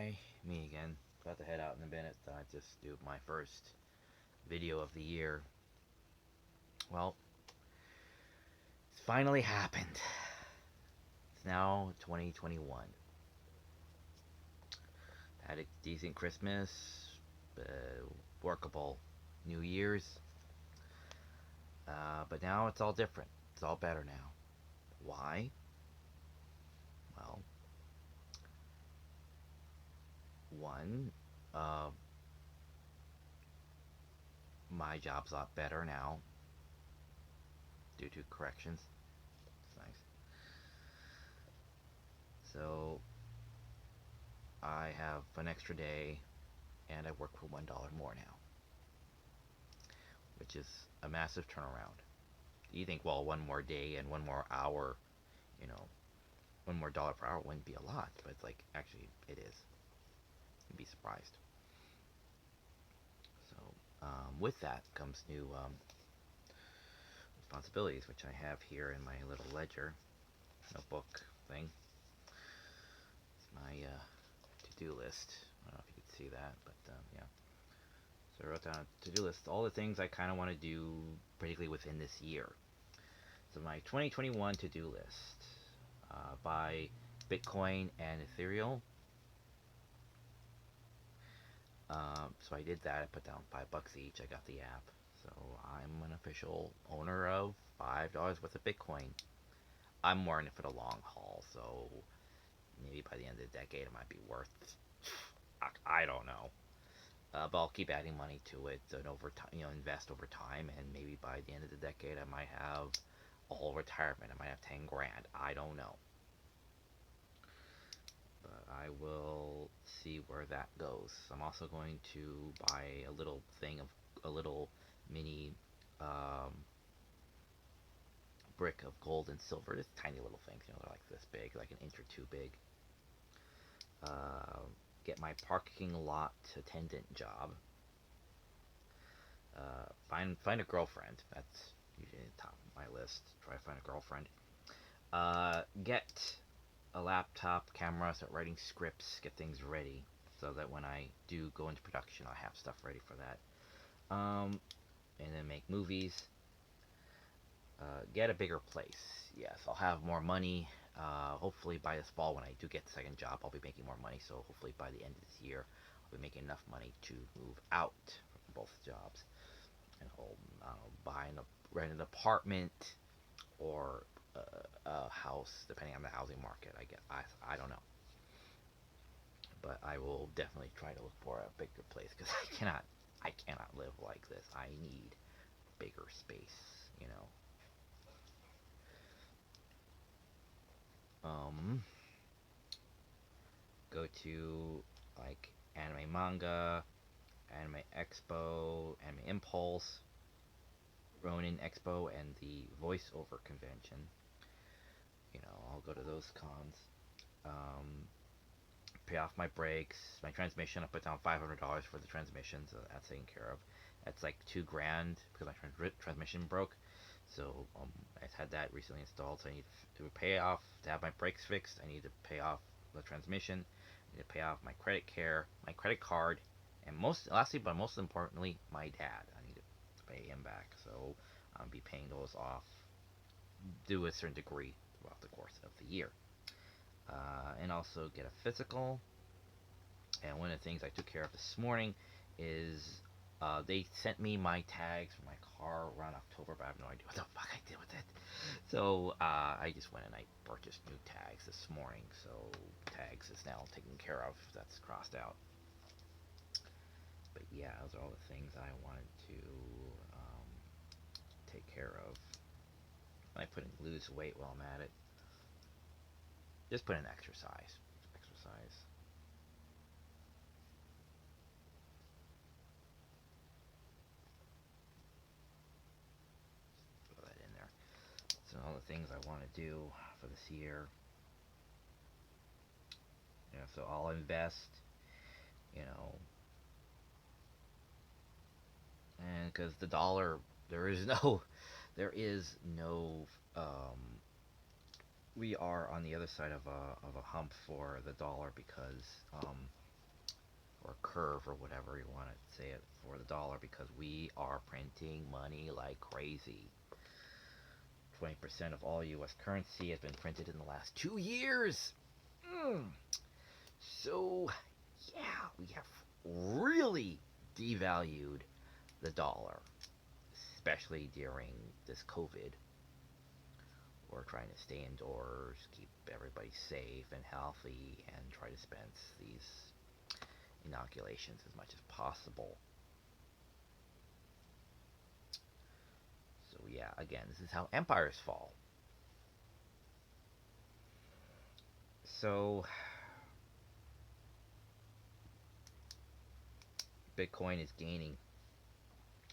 Hi, me again. About to head out in a minute. I just do my first video of the year. Well, it's finally happened. It's now 2021. Had a decent Christmas, workable New Year's, but now it's all different. It's all better now. Why? Well, one, uh, my job's a lot better now due to corrections. It's nice. So I have an extra day and I work for $1 more now, which is a massive turnaround. You think, well, one more day and one more hour, you know, one more dollar per hour wouldn't be a lot, but it's like, actually, it is. You'd be surprised. So, with that comes new responsibilities, which I have here in my little ledger notebook thing. It's my to-do list. I don't know if you can see that, but yeah. So I wrote down a to-do list, all the things I kind of want to do, particularly within this year. So my 2021 to-do list: buy Bitcoin and Ethereum. So I did that. I put down $5 each. I got the app, so I'm an official owner of $5 worth of Bitcoin. I'm more in it for the long haul, so maybe by the end of the decade it might be worth. I don't know, but I'll keep adding money to it and over time, invest over time, and maybe by the end of the decade I might have a whole retirement. I might have 10 grand. I don't know. But I will see where that goes. I'm also going to buy a little thing of a little mini um, brick of gold and silver. Just tiny little things, they're like this big, like an inch or two big. Uh, get my parking lot attendant job. Find a girlfriend. That's usually the top of my list. Try to find a girlfriend. Get a laptop, camera, start writing scripts, get things ready, so that when I do go into production, I'll have stuff ready for that. And then make movies. Get a bigger place. Yes, I'll have more money. Hopefully by this fall, when I do get the second job, I'll be making more money. So hopefully by the end of this year, I'll be making enough money to move out from both jobs, and I'll rent an apartment or a house, depending on the housing market. I don't know, but I will definitely try to look for a bigger place because I cannot live like this. I need bigger space, you know. Um, go to like Anime Manga, Anime Expo, Anime Impulse, Ronin Expo, and the voiceover convention. I'll go to those cons. Um, Pay off my brakes, my transmission. I put down $500 for the transmission, so that's taken care of. That's like 2 grand because my transmission broke. So I had that recently installed. So I need to pay off to have my brakes fixed. I need to pay off the transmission. I need to pay off my my credit card, and lastly, but most importantly, my dad. I need to pay him back. So I'll be paying those off to a certain degree throughout the course of the year. And also get a physical. And one of the things I took care of this morning is they sent me my tags for my car around October, but I have no idea what the fuck I did with it. So I just went and I purchased new tags this morning. So tags is now taken care of. That's crossed out. But yeah, those are all the things I wanted to take care of. I put in lose weight while I'm at it. Just put in exercise. Exercise. Put that in there. So all the things I want to do for this year. So I'll invest. You know, and because the dollar, there is no, there is no. We are on the other side of a hump for the dollar because or curve or whatever you want to say it for the dollar, because we are printing money like crazy. 20% of all US currency has been printed in the last 2 years. Mm. So, yeah, we have really devalued the dollar, especially during this COVID. We're trying to stay indoors, keep everybody safe and healthy, and try to dispense these inoculations as much as possible. So, yeah, again, this is how empires fall. So, Bitcoin is gaining.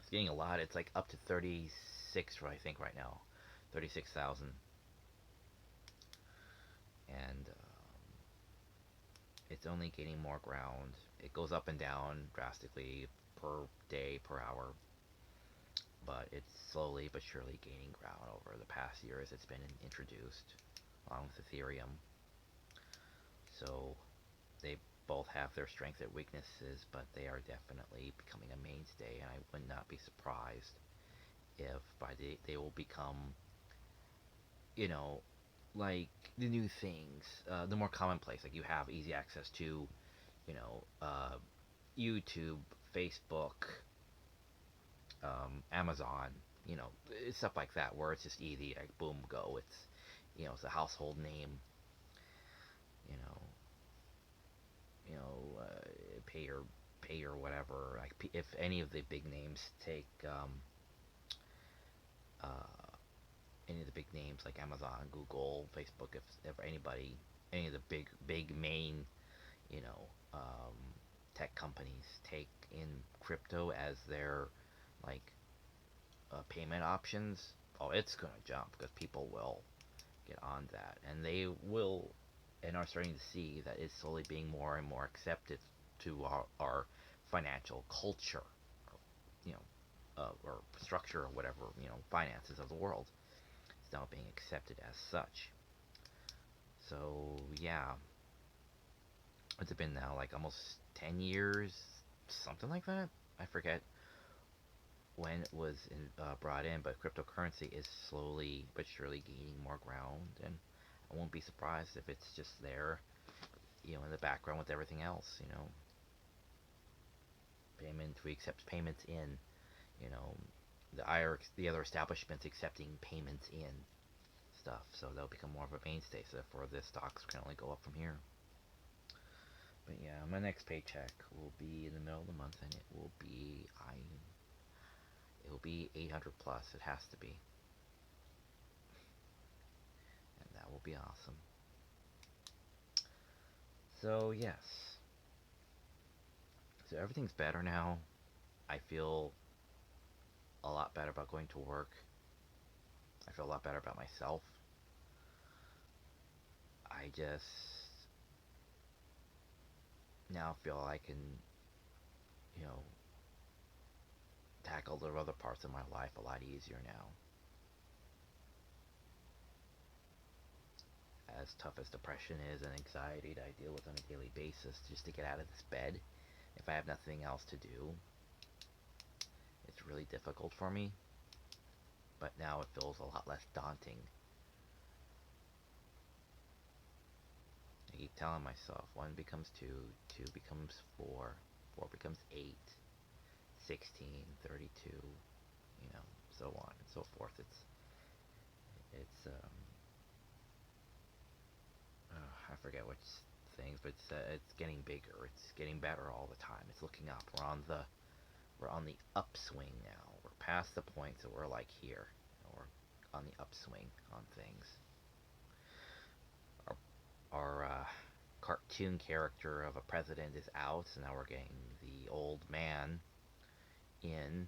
It's gaining a lot. It's like up to 36, I think, right now. 36,000. And it's only gaining more ground. It goes up and down drastically per day, per hour. But it's slowly but surely gaining ground over the past year as it's been introduced, along with Ethereum. So they both have their strengths and weaknesses, but they are definitely becoming a mainstay, and I would not be surprised if they will become, you know, like the new things, the more commonplace. Like you have easy access to, you know, YouTube, Facebook, Amazon, stuff like that, where it's just easy, like boom, go. It's a household name. You know, pay your whatever. Like if any of the big names take uh, any of the big names like Amazon, Google, Facebook, if anybody, any of the big main, you know, um, tech companies take in crypto as their like payment options, oh, it's gonna jump because people will get on that, and they will, and are starting to see that it's slowly being more and more accepted to our financial culture, you know, or structure or whatever, finances of the world. It's now being accepted as such. So yeah, it's been now like almost 10 years, something like that. I forget when it was brought in, but cryptocurrency is slowly but surely gaining more ground, and I won't be surprised if it's just there, in the background with everything else. We accept payments in, you know, the other establishments accepting payments in stuff, so they'll become more of a mainstay. So therefore, the stocks can only go up from here. But yeah, my next paycheck will be in the middle of the month, and it will be 800 plus. It has to be, and that will be awesome. So yes, so everything's better now. I feel a lot better about going to work. I feel a lot better about myself. I just now feel I can, you know, tackle the other parts of my life a lot easier now. As tough as depression is and anxiety that I deal with on a daily basis, just to get out of this bed, if I have nothing else to do, it's really difficult for me. But now it feels a lot less daunting. I keep telling myself 1 becomes 2, 2 becomes 4, 4 becomes 8, 16, 32, so on and so forth. I forget which things, but it's getting bigger. It's getting better all the time. It's looking up. We're on the upswing now. We're past the point, so we're like here. We're on the upswing on things. Our cartoon character of a president is out, so now we're getting the old man in,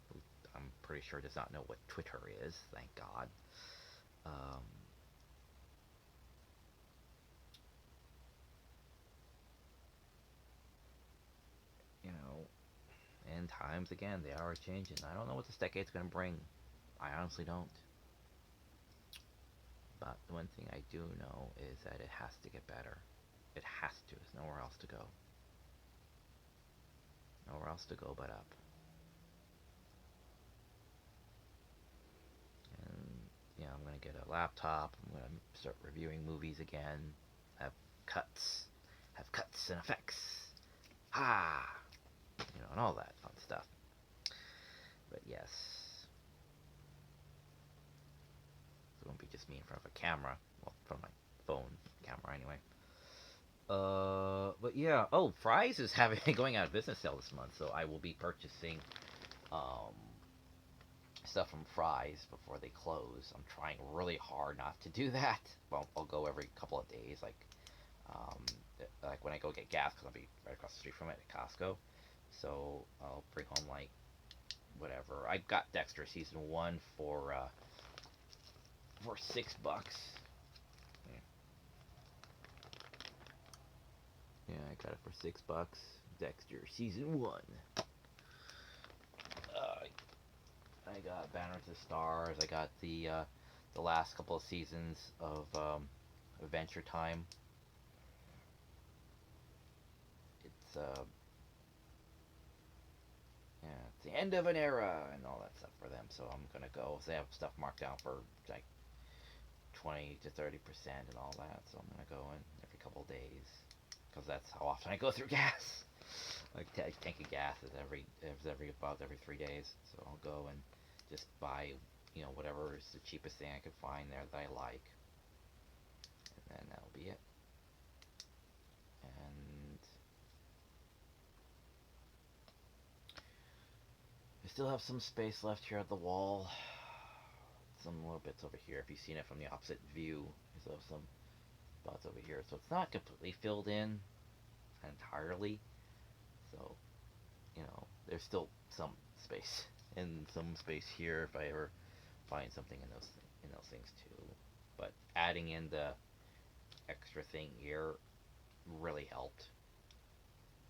who I'm pretty sure does not know what Twitter is, thank God. Um, you know, and times again, they are changing. I don't know what this decade's going to bring. I honestly don't. But the one thing I do know is that it has to get better. It has to. There's nowhere else to go. Nowhere else to go but up. And yeah, I'm gonna get a laptop. I'm gonna start reviewing movies again. Have cuts, have cuts and effects. Ha! And all that fun stuff. But yes, it won't be just me in front of a camera. Well, from my phone camera anyway. But yeah. Oh, Fry's is having going out of business sale this month, so I will be purchasing um stuff from Fry's before they close. I'm trying really hard not to do that. Well, I'll go every couple of days, um, like when I go get gas, because I'll be right across the street from it at Costco. So I'll bring home like whatever. I got Dexter season 1 for $6. Yeah, yeah, I got it for $6. Dexter season 1. I got Banner to Stars. I got the last couple of seasons of Adventure Time. It's yeah, it's the end of an era and all that stuff for them. So I'm gonna go. So they have stuff marked down for like 20 to 30% and all that. So I'm gonna go in every couple of days because that's how often I go through gas. Like tank of gas is every 3 days. So I'll go and just buy whatever is the cheapest thing I can find there that I like, and then that'll be it. And I still have some space left here at the wall. Some little bits over here. If you've seen it from the opposite view, I still have some spots over here. So it's not completely filled in entirely. So there's still some space and some space here if I ever find something in those things too. But adding in the extra thing here really helped.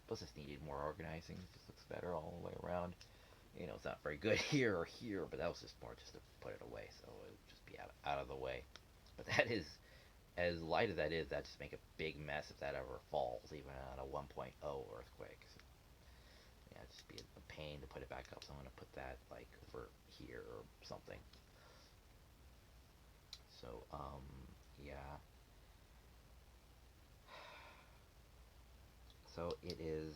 Plus, this needed more organizing. It just looks better all the way around. It's not very good here or here, but that was just more just to put it away, so it would just be out of the way. But that is, as light as that is, that just make a big mess if that ever falls, even on a 1.0 earthquake. So, yeah, it'd just be a pain to put it back up. So I'm gonna put that like over here or something. So yeah. So it is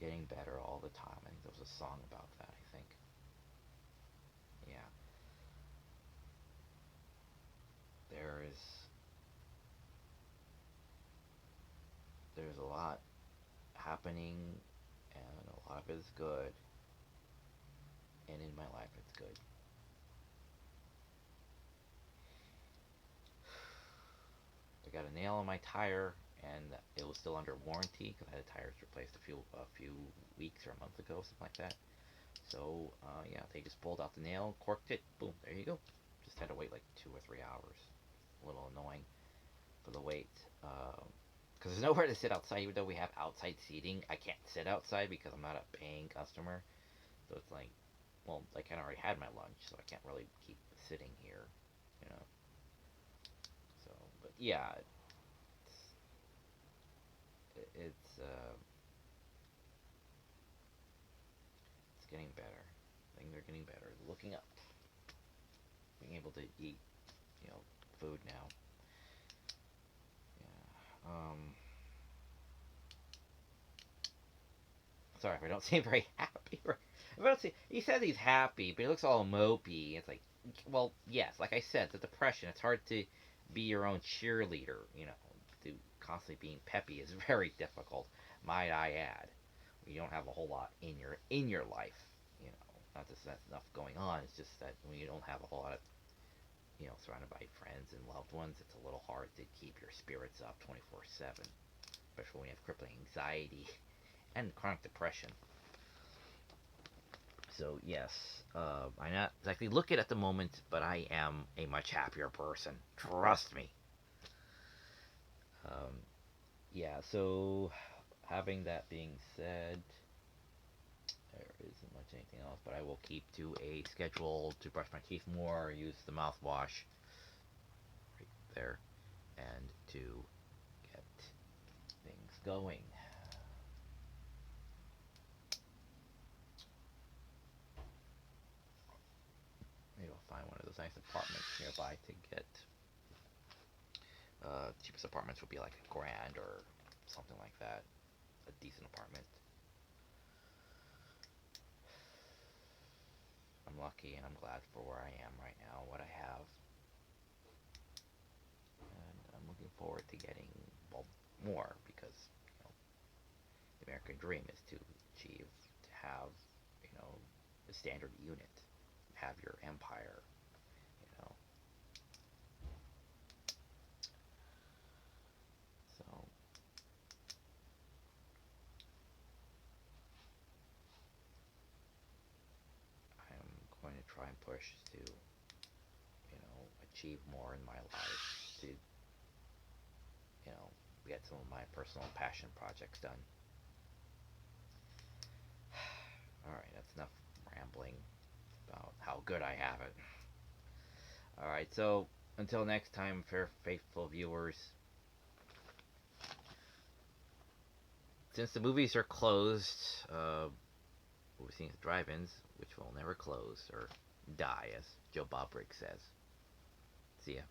getting better all the time. I think there was a song about that. I think. Yeah. There is there's a lot happening, and a lot of it is good, and in my life it's good. I got a nail in my tire, and it was still under warranty because I had the tires replaced a few weeks or a month ago, something like that. So yeah, they just pulled out the nail, corked it, boom, there you go. Just had to wait like 2 or 3 hours. A little annoying for the wait. Because there's nowhere to sit outside, even though we have outside seating. I can't sit outside because I'm not a paying customer. So it's like, well, I kind of already had my lunch, so I can't really keep sitting here, you know. So, but yeah, it's getting better. Things are getting better. Looking up, being able to eat, food now. Yeah. Sorry if I don't seem very happy. If I don't see, he says he's happy, but he looks all mopey. It's like, well, yes, like I said, the depression. It's hard to be your own cheerleader. To constantly being peppy is very difficult. Might I add, when you don't have a whole lot in your life. Not that that's enough going on. It's just that when you don't have a whole lot of surrounded by friends and loved ones, it's a little hard to keep your spirits up 24/7, especially when you have crippling anxiety and chronic depression. So yes, I'm not exactly looking at the moment, but I am a much happier person. Trust me. Um, yeah. So having that being said, there isn't much anything else, but I will keep to a schedule to brush my teeth more, use the mouthwash right there, and to get things going. get cheapest apartments would be like $1,000 or something like that. A decent apartment. I'm lucky and I'm glad for where I am right now, what I have. And I'm looking forward to getting, well, more because, the American dream is to achieve, to have, the standard unit, have your empire, you know. So I'm going to try and push to, achieve more in my life, to, get some of my personal passion projects done. Alright, that's enough rambling about how good I have it. Alright, so until next time, fair faithful viewers, since the movies are closed, we're seeing the drive-ins, which will never close or die, as Joe Bob Briggs says. See ya.